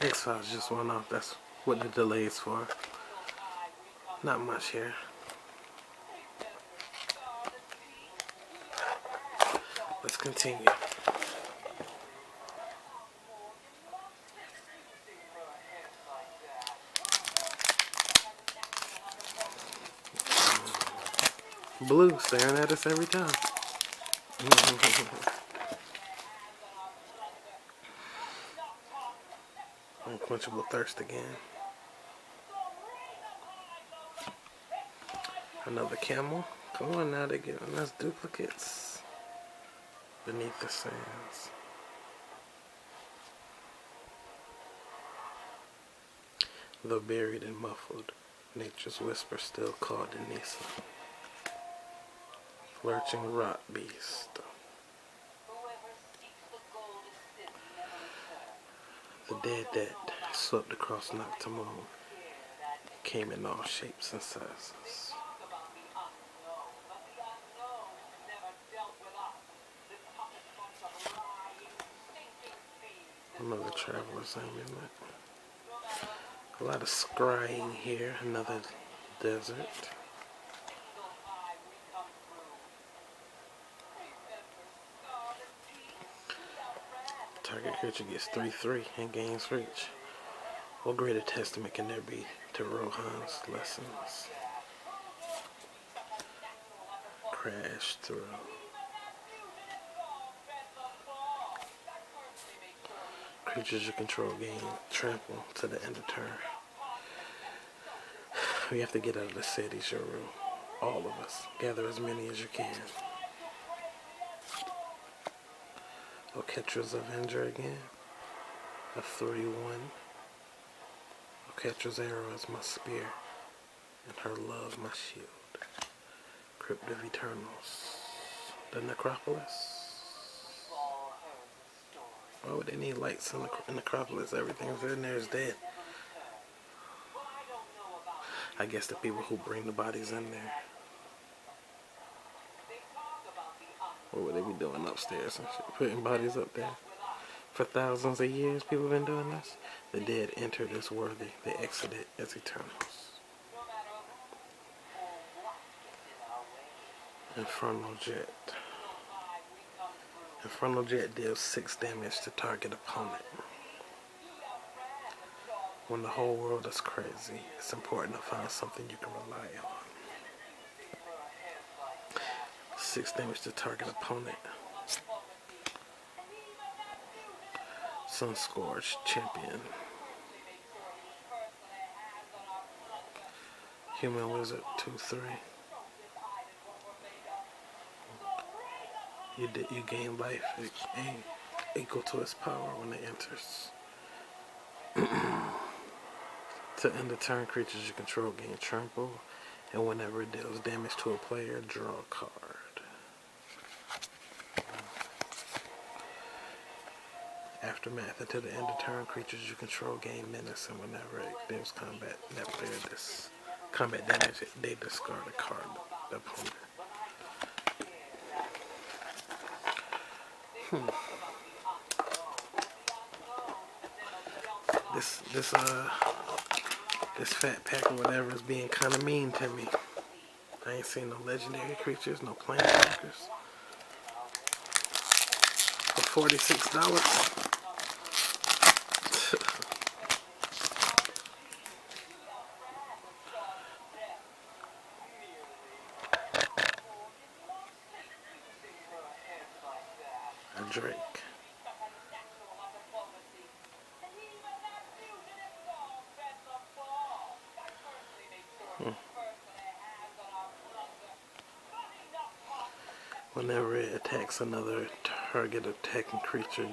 X-Files just went off. That's what the delay is for. Not much here. Let's continue. Blue staring at us every time. Unquenchable thirst again. Another camel. Come on now, they're giving us duplicates. Beneath the sands. Though buried and muffled, nature's whisper still called Denisa. Lurching rot beast. The dead that swept across Noctamone came in all shapes and sizes. Another traveler's amulet. A lot of scrying here. Another desert. Target creature gets 3/3 and gains reach. What greater testament can there be to Rohan's lessons? Crash through. Creatures you control gain trample to the end of turn. We have to get out of the city, Shuru. All of us. Gather as many as you can. Oketra's Avenger again. A 3/1. Oketra's arrow is my spear, and her love my shield. Crypt of Eternals. The Necropolis. Why would they need lights in the Necropolis? Everything's in there is dead. I guess the people who bring the bodies in there. What would they be doing upstairs and shit? Putting bodies up there? For thousands of years people have been doing this. The dead entered as worthy. They exited as Eternals. Infernal Jet. Infernal Jet deals 6 damage to target opponent. When the whole world is crazy, it's important to find something you can rely on. 6 damage to target opponent. Sunscourge Champion. Human Wizard 2/3. You gain life equal to its power when it enters. To end the turn, creatures you control gain trample, and whenever it deals damage to a player, draw a card. Aftermath. Until the end of turn, creatures you control gain menace, and whenever it deals combat damage, they discard a card. The opponent. This fat pack or whatever is being kind of mean to me. I ain't seen no legendary creatures, no planeswalkers. For $46. A Drake. Whenever it attacks another target attacking creature,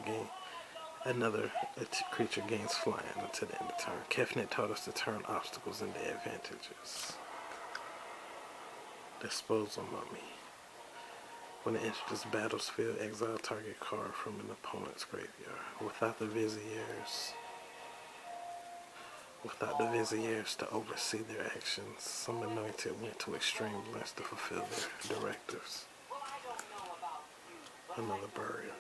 creature gains flying until the end of turn. Kefnet taught us to turn obstacles into advantages. Disposal Mummy. When it enters this battlefield, exile target card from an opponent's graveyard. Without the Viziers to oversee their actions, some anointed went to extreme lengths to fulfill their directives. Another bird.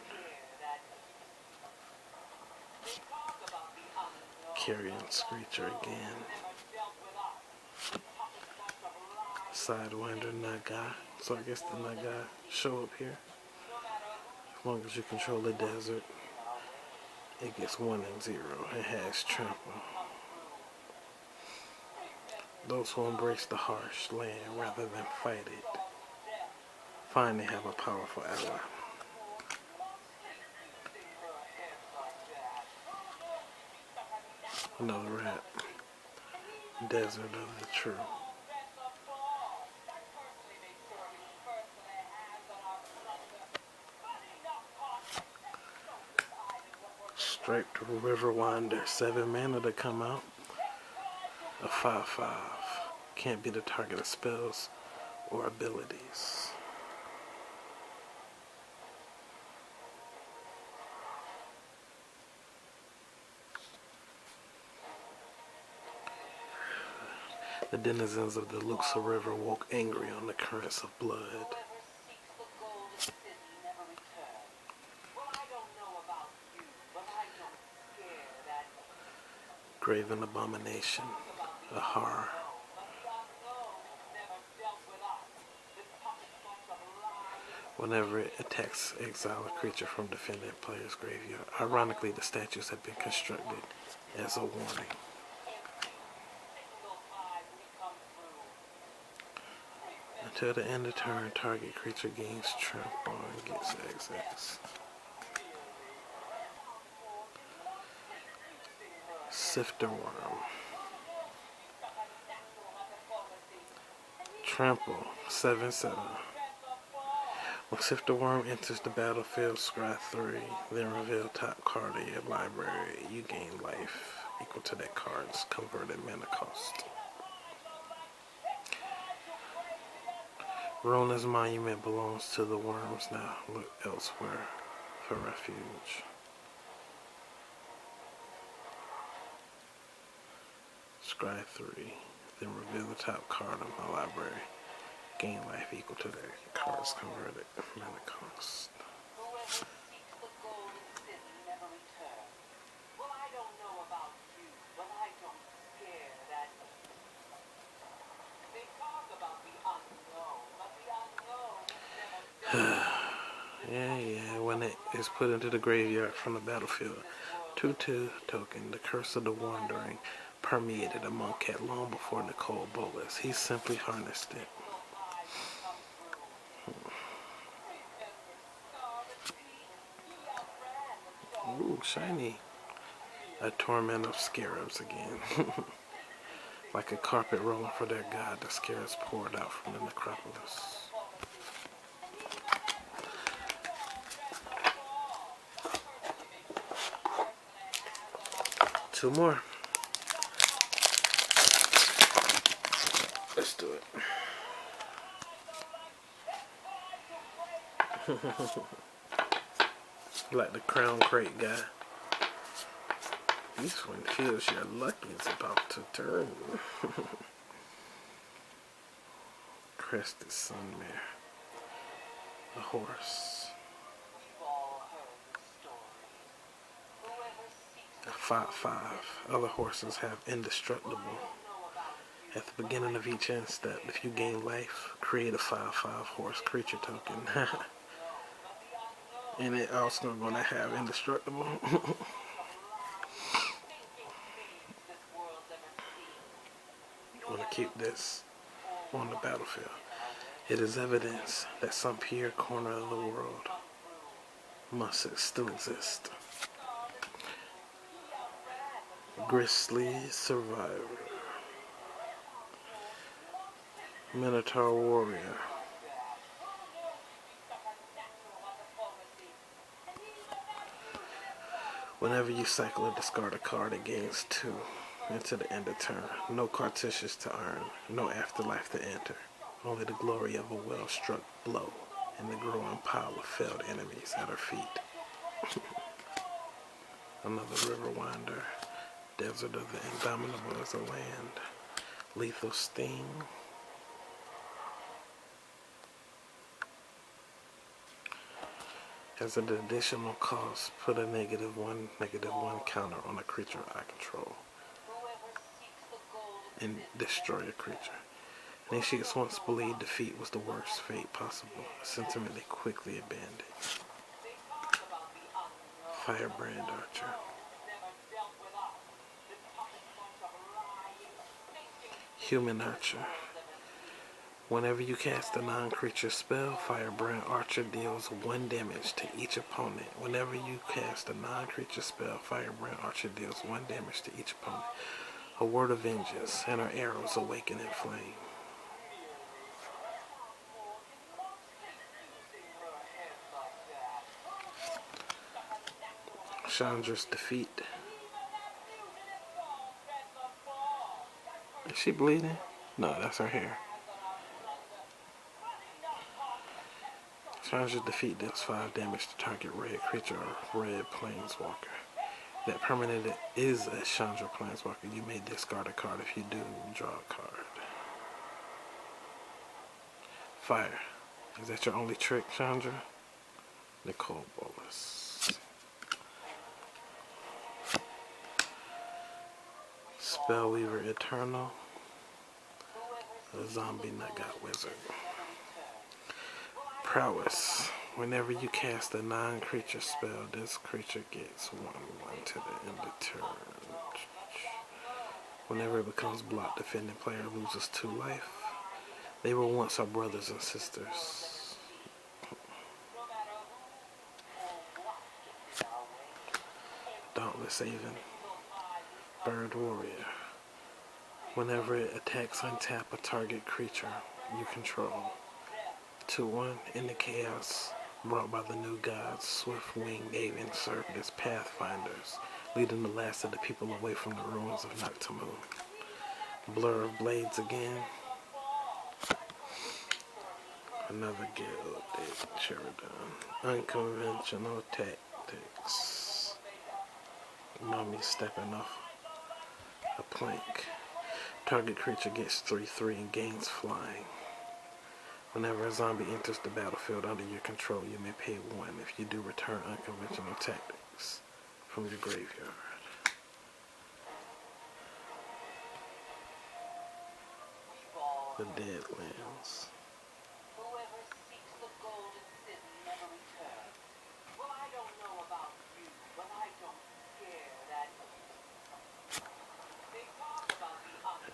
Carrion Screecher again. Sidewinder Naga. So I guess the Naga show up here. As long as you control the desert, it gets 1 and 0. It has trample. Those who embrace the harsh land rather than fight it find they have a powerful ally. Another rap. Desert of the True. Striped River Winder. 7 mana to come out. A 5/5. Can't be the target of spells or abilities. The denizens of the Luxa River woke angry on the currents of blood. Graven Abomination, a horror. Whenever it attacks, exile a creature from defendant player's graveyard. Ironically, the statues have been constructed as a warning. Until the end of turn, target creature gains trample and gets XX. Sifter Worm. Trample, 7/7. When Sifter Worm enters the battlefield, scry 3, then reveal top card of your library. You gain life equal to that card's converted mana cost. Rona's monument belongs to the worms now. Look elsewhere for refuge. Scry 3, then reveal the top card of my library. Gain life equal to that card's converted mana cost. Yeah, when it is put into the graveyard from the battlefield. 2/2 token, the Curse of the Wandering permeated a Monk long before Nicole Bolas. He simply harnessed it. Ooh, shiny. A torment of scarabs again. Like a carpet rolling for their god, the scarabs poured out from the necropolis. Two more. Let's do it. Like the Crown Crate guy. This one feels your luck is about to turn. Crested Sunmare. A horse. A 5/5. Other horses have indestructible. At the beginning of each end step, if you gain life, create a 5/5 horse creature token. And it also going to have indestructible. You want to keep this on the battlefield. It is evidence that some pure corner of the world must still exist. Grisly Survivor. Minotaur Warrior. Whenever you cycle or discard a card, it gains 2 into the end of turn. No cartouches to earn, no afterlife to enter. Only the glory of a well-struck blow and the growing pile of felled enemies at her feet. Another River Winder. Desert of the Indomitable is a land. Lethal Sting. As an additional cost, put a -1/-1 counter on a creature I control. and destroy a creature. Initiates once believed defeat was the worst fate possible. A sentiment they quickly abandoned. Firebrand Archer. Human Archer. Whenever you cast a non-creature spell, Firebrand Archer deals 1 damage to each opponent. Whenever you cast a non-creature spell, Firebrand Archer deals 1 damage to each opponent. A word of vengeance, and her arrows awaken in flame. Chandra's Defeat. Is she bleeding? No, that's her hair. Chandra's Defeat deals 5 damage to target red creature or red planeswalker. That permanent is a Chandra planeswalker. You may discard a card. If you do, draw a card. Fire. Is that your only trick, Chandra? Nicole Bolas. Spellweaver Eternal. A zombie Nagat Wizard. Prowess. Whenever you cast a non-creature spell, this creature gets 1/1 to the end of turn. Whenever it becomes blocked, defending player loses 2 life. They were once our brothers and sisters. Dauntless Haven. Bird Warrior. Whenever it attacks, untap a target creature you control. 2/1 in the chaos brought by the new gods. Swift-winged Haven served as pathfinders, leading the last of the people away from the ruins of Noctimoon. Blur of Blades again. Another guild, Sheridan. Unconventional tactics. Mummy stepping off a plank. Target creature gets 3/3 and gains flying. Whenever a zombie enters the battlefield under your control, you may pay 1. If you do, return unconventional tactics from your graveyard. The Deadlands.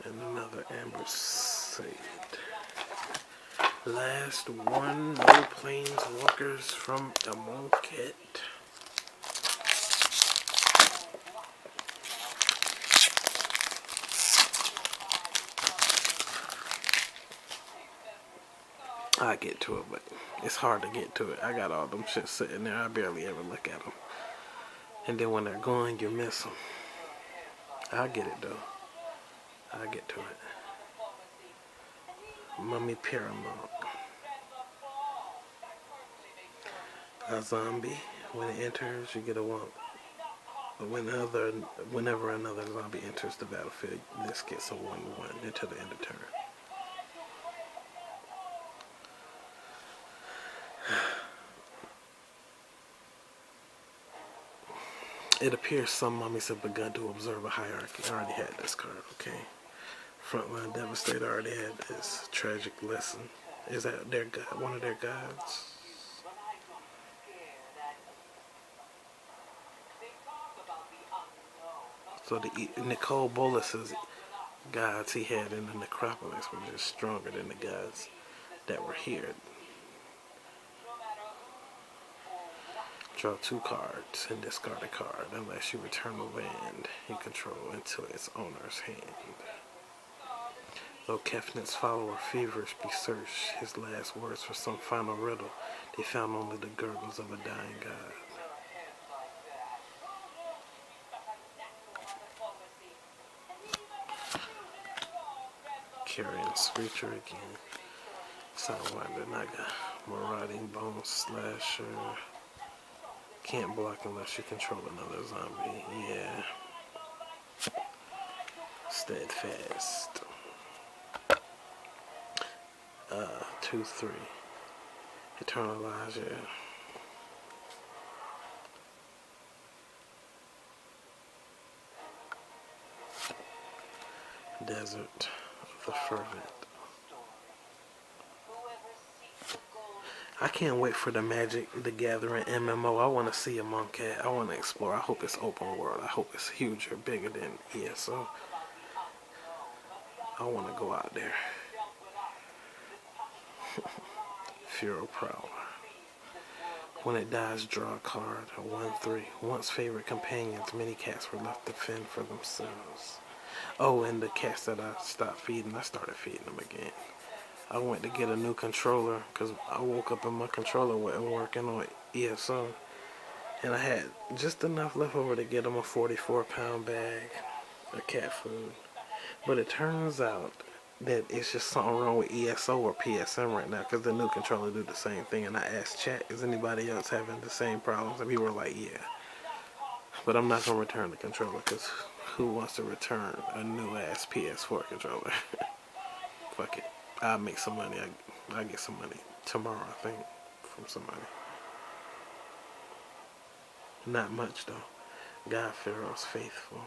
And another Amber Seed. Last one, no planeswalkers from Amonkhet. I get to it, but it's hard to get to it. I got all them shit sitting there. I barely ever look at them. And then when they're gone, you miss them. I get it though. I get to it. Mummy Paramount. A zombie. When it enters, you get a 1. Whenever another zombie enters the battlefield, this gets a 1/1 until the end of turn. It appears some mummies have begun to observe a hierarchy. I already had this card, okay. Frontline Devastator already had this. Tragic Lesson. Is that their god, one of their gods? So the Nicole Bolas's gods he had in the necropolis were just stronger than the gods that were here. Draw 2 cards and discard a card unless you return a land you control into its owner's hand. Though Kefnit's follower feverishly searched his last words for some final riddle, they found only the gurgles of a dying god. Carrion Screecher again. Sidewinder Naga. Marauding Bone Slasher. Can't block unless you control another zombie. Yeah. Steadfast. 2/3. Eternalize, yeah. Desert of the Fervent. I can't wait for the Magic the Gathering MMO. I want to see a monk cat. I want to explore. I hope it's open world. I hope it's huger, bigger than ESO. I want to go out there. Furo Prowler. When it dies, draw a card. 1/3. Once favorite companions, many cats were left to fend for themselves. Oh, and the cats that I stopped feeding, I started feeding them again. I went to get a new controller because I woke up and my controller wasn't working on ESO. And I had just enough left over to get them a 44-pound bag of cat food. But it turns out that it's just something wrong with ESO or PSM right now because the new controller do the same thing. And I asked chat, is anybody else having the same problems? And people were like, yeah. But I'm not going to return the controller because who wants to return a new ass PS4 controller? Fuck it. I'll make some money. I'll get some money tomorrow, I think, from somebody. Not much though. God Pharaoh's faithful.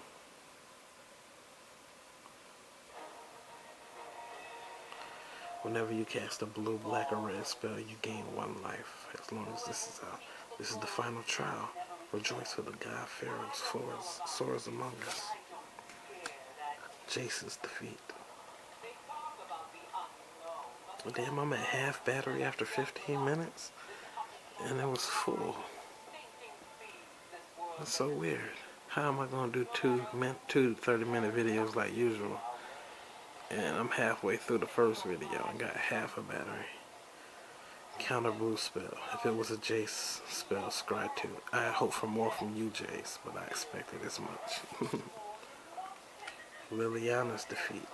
Whenever you cast a blue, black, or red spell, you gain 1 life. As long as this is out. This is the final trial. Rejoice with the God Pharaoh's soars among us. Jason's defeat. Damn, I'm at half battery after 15 minutes. And it was full. That's so weird. How am I going to do two 30-minute videos like usual? And I'm halfway through the first video and got half a battery. Counter blue spell. If it was a Jace spell, scry 2. I hope for more from you, Jace, but I expected as much. Liliana's defeat.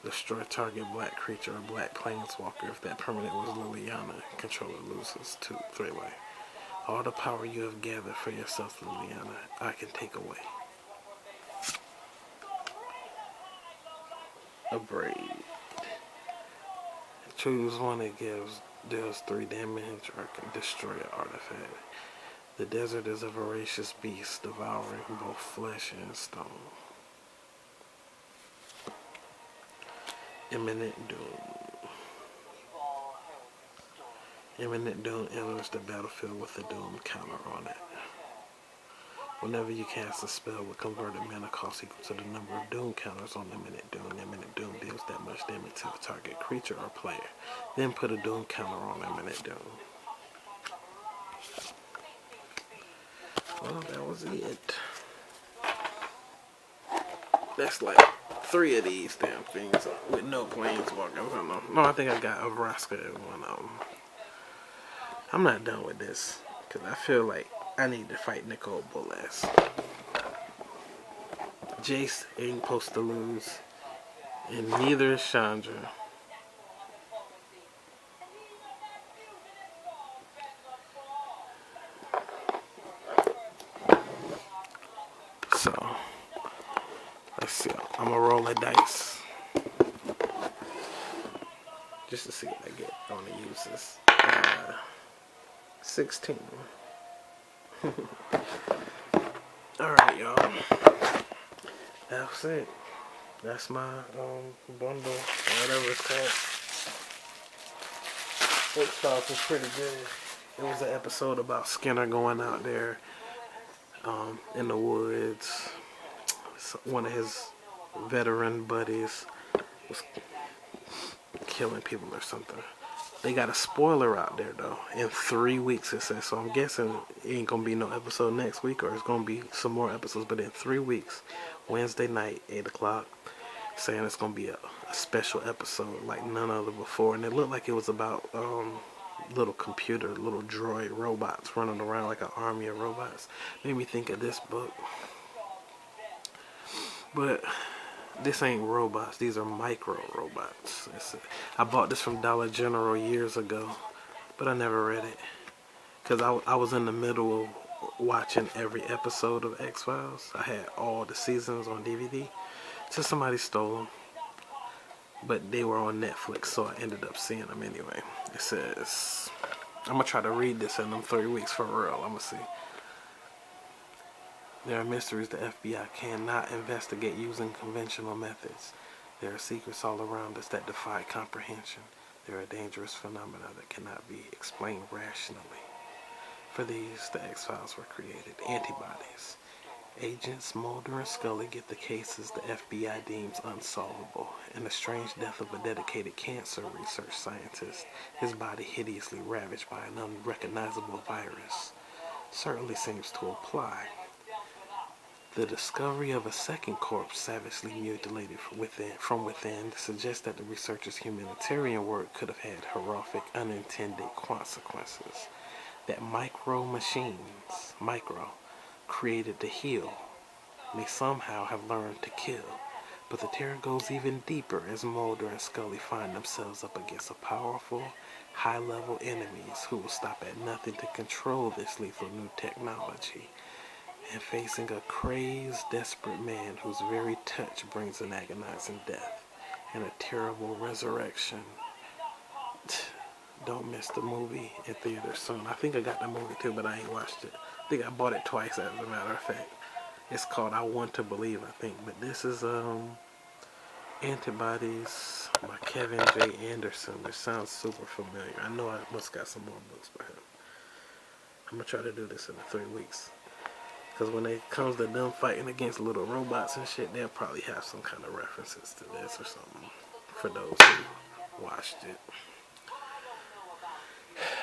Destroy target black creature or black planeswalker. If that permanent was Liliana, controller loses 3 life. All the power you have gathered for yourself, Liliana, I can take away. A braid. Choose one that deals 3 damage or can destroy an artifact. The desert is a voracious beast, devouring both flesh and stone. Imminent Doom. Imminent Doom enters the battlefield with a Doom counter on it. Whenever you cast a spell with converted mana cost equal to the number of Doom counters on Imminent Doom deals that much damage to the target creature or player. Then put a Doom counter on Imminent Doom. Well, that was it. That's like 3 of these damn things with no planeswalkers. I don't know. No, I think I got a Vraska in one of them. I'm not done with this because I feel like I need to fight Nicole Bolas. Jace ain't supposed to lose, and neither is Chandra. So, let's see. I'm gonna roll a dice just to see what I get. I want to use this. 16. Alright, y'all. That's it. That's my bundle, whatever it's called. X-Files was pretty good. It was an episode about Skinner going out there in the woods. One of his veteran buddies was killing people or something. They got a spoiler out there though. In 3 weeks it says. So I'm guessing it ain't gonna be no episode next week, or it's gonna be some more episodes. But in 3 weeks, Wednesday night, 8 o'clock, saying it's gonna be a special episode like none other before. And it looked like it was about little droid robots running around like an army of robots. Made me think of this book. But this ain't robots. These are micro robots. I bought this from Dollar General years ago, but I never read it because I was in the middle of watching every episode of X-Files. I had all the seasons on DVD. So somebody stole them, but they were on Netflix, so I ended up seeing them anyway. It says, I'm gonna try to read this in them 3 weeks for real. I'm gonna see. There are mysteries the FBI cannot investigate using conventional methods. There are secrets all around us that defy comprehension. There are dangerous phenomena that cannot be explained rationally. For these, the X-Files were created. Antibodies. Agents Mulder and Scully get the cases the FBI deems unsolvable. In the strange death of a dedicated cancer research scientist, his body hideously ravaged by an unrecognizable virus, certainly seems to apply. The discovery of a second corpse savagely mutilated from within suggests that the researchers' humanitarian work could have had horrific unintended consequences. That micro, created to heal, may somehow have learned to kill. But the terror goes even deeper as Mulder and Scully find themselves up against a powerful, high-level enemies who will stop at nothing to control this lethal new technology. And facing a crazed, desperate man whose very touch brings an agonizing death and a terrible resurrection. Don't miss the movie in theaters soon. I think I got the movie too, but I ain't watched it. I think I bought it twice, as a matter of fact. It's called I Want to Believe, I think. But this is Antibodies by Kevin J. Anderson, which sounds super familiar. I know I must got some more books by him. I'm going to try to do this in 3 weeks. Because when it comes to them fighting against little robots and shit, they'll probably have some kind of references to this or something for those who watched it.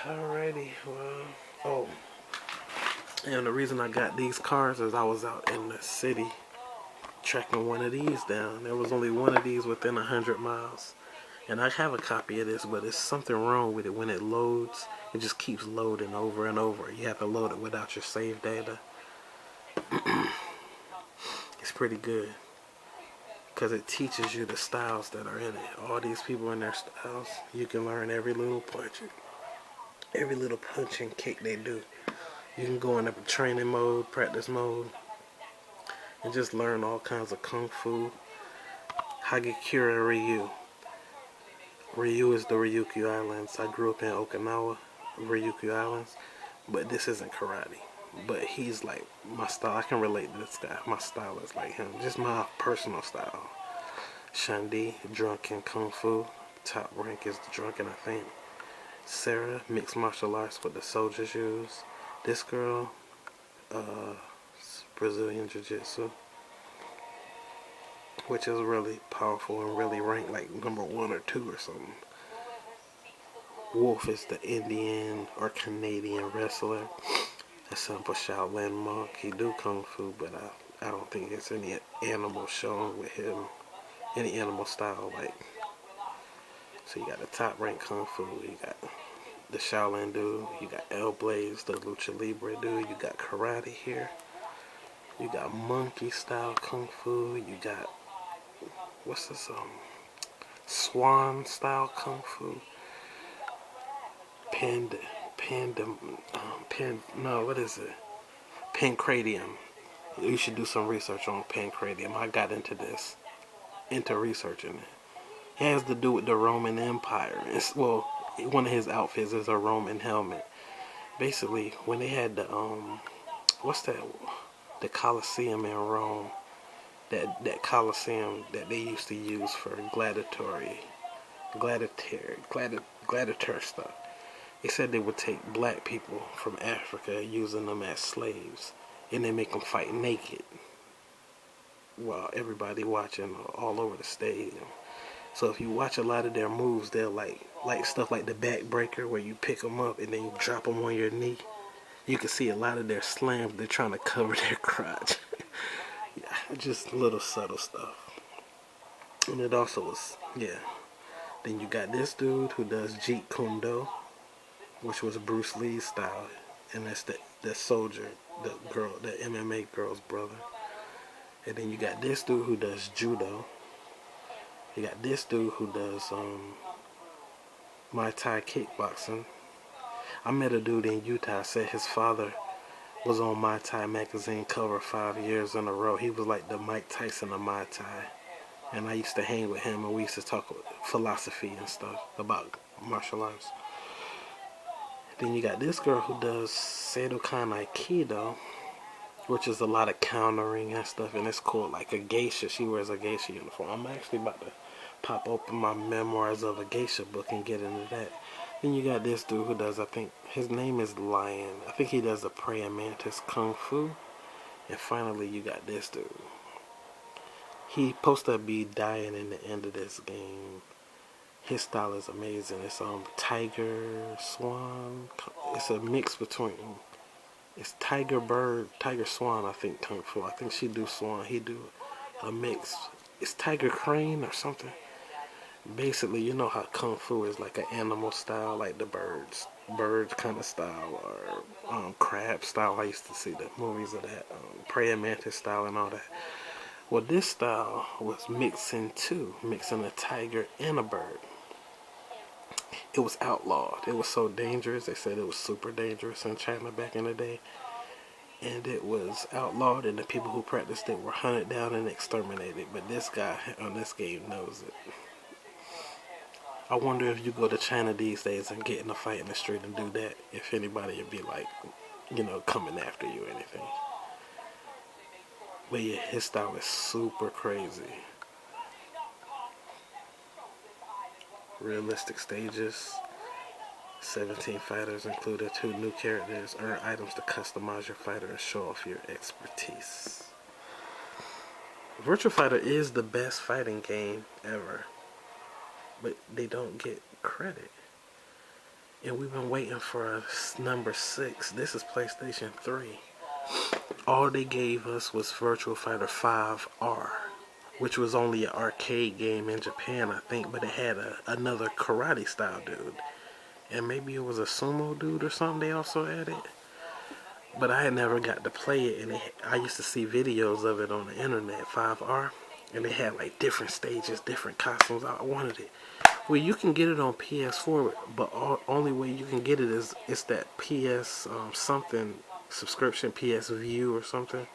Alrighty, well, and the reason I got these cars is I was out in the city tracking one of these down. There was only one of these within 100 miles. And I have a copy of this, but there's something wrong with it. When it loads, it just keeps loading over and over. You have to load it without your save data. It's pretty good because it teaches you the styles that are in it. All these people in their styles, you can learn every little punch and kick they do. You can go in a training mode, practice mode, and just learn all kinds of kung fu. Hagakure Ryu. Ryu is the Ryukyu Islands. I grew up in Okinawa, Ryukyu Islands, but this isn't karate. But he's like my style. I can relate to this guy. My style is like him. Just my personal style. Shandi, drunken kung fu. Top rank is the drunken, I think. Sarah, mixed martial arts with the soldiers use. This girl, Brazilian Jiu-Jitsu, which is really powerful and really ranked like number 1 or 2 or something. Wolf is the Indian or Canadian wrestler. A simple Shaolin monk. He do kung fu, but I don't think there's any animal shown with him, any animal style like. So you got the top rank kung fu, you got the Shaolin dude, you got El Blaze, the Lucha Libre dude, you got karate here, you got monkey style kung fu, you got what's this swan style kung fu, Pancratium. You should do some research on Pancratium. I got into researching it. It has to do with the Roman Empire. Well, one of his outfits is a Roman helmet. Basically, when they had the the Colosseum in Rome, that Colosseum that they used to use for gladiator stuff. They said they would take black people from Africa, using them as slaves, and then make them fight naked while everybody watching all over the stadium. So if you watch a lot of their moves, they're like stuff like the backbreaker, where you pick them up and then you drop them on your knee. You can see a lot of their slams, they're trying to cover their crotch. Yeah, just little subtle stuff. And it also was, yeah. Then you got this dude who does Jeet Kune Do, which was Bruce Lee's style, and that's the soldier, the MMA girl's brother. And then you got this dude who does judo. You got this dude who does Muay Thai kickboxing. I met a dude in Utah, said his father was on Muay Thai magazine cover 5 years in a row. He was like the Mike Tyson of Muay Thai. And I used to hang with him, and we used to talk philosophy and stuff about martial arts. Then you got this girl who does Seidokan Aikido, which is a lot of countering and stuff, and it's cool. Like a geisha, she wears a geisha uniform. I'm actually about to pop open my memoirs of a geisha book and get into that. Then you got this dude who does, I think his name is Lion. I think he does the praying mantis kung fu. And finally, you got this dude. He supposed to be dying in the end of this game. His style is amazing. It's tiger swan. It's a mix between, it's tiger bird, tiger swan. I think kung fu. I think she do swan. He do a mix. It's tiger crane or something. Basically, you know how kung fu is like an animal style, like the birds kind of style, or crab style. I used to see the movies of that, praying mantis style and all that. Well, this style was mixing two, mixing a tiger and a bird. It was outlawed. It was so dangerous. They said it was super dangerous in China back in the day. And it was outlawed, and the people who practiced it were hunted down and exterminated. But this guy on this game knows it. I wonder if you go to China these days and get in a fight in the street and do that, if anybody would be like, coming after you or anything. But yeah, his style is super crazy. Realistic stages. 17 fighters included, 2 new characters. Earn items to customize your fighter and show off your expertise. Virtua Fighter is the best fighting game ever, but they don't get credit. And we've been waiting for number 6. This is PlayStation 3. All they gave us was Virtua Fighter 5R, which was only an arcade game in Japan, I think, but it had another karate style dude. And maybe it was a sumo dude or something they also added. But I had never got to play it, and I used to see videos of it on the internet, 5R, and they had like different stages, different costumes. I wanted it. Well, you can get it on PS4, but only way you can get it is it's that PS something subscription, PS View or something,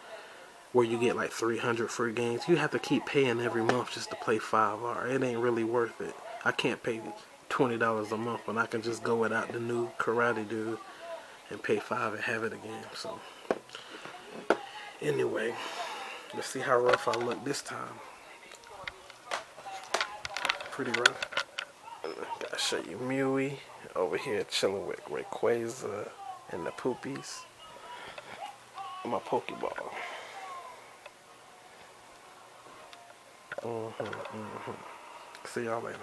where you get like 300 free games. You have to keep paying every month just to play 5R. It ain't really worth it. I can't pay $20 a month when I can just go without the new karate dude and pay $5 and have it again. So anyway, let's see how rough I look this time. Pretty rough. Gotta show you Mewy over here chilling with Rayquaza and the poopies. My Pokeball. See y'all later.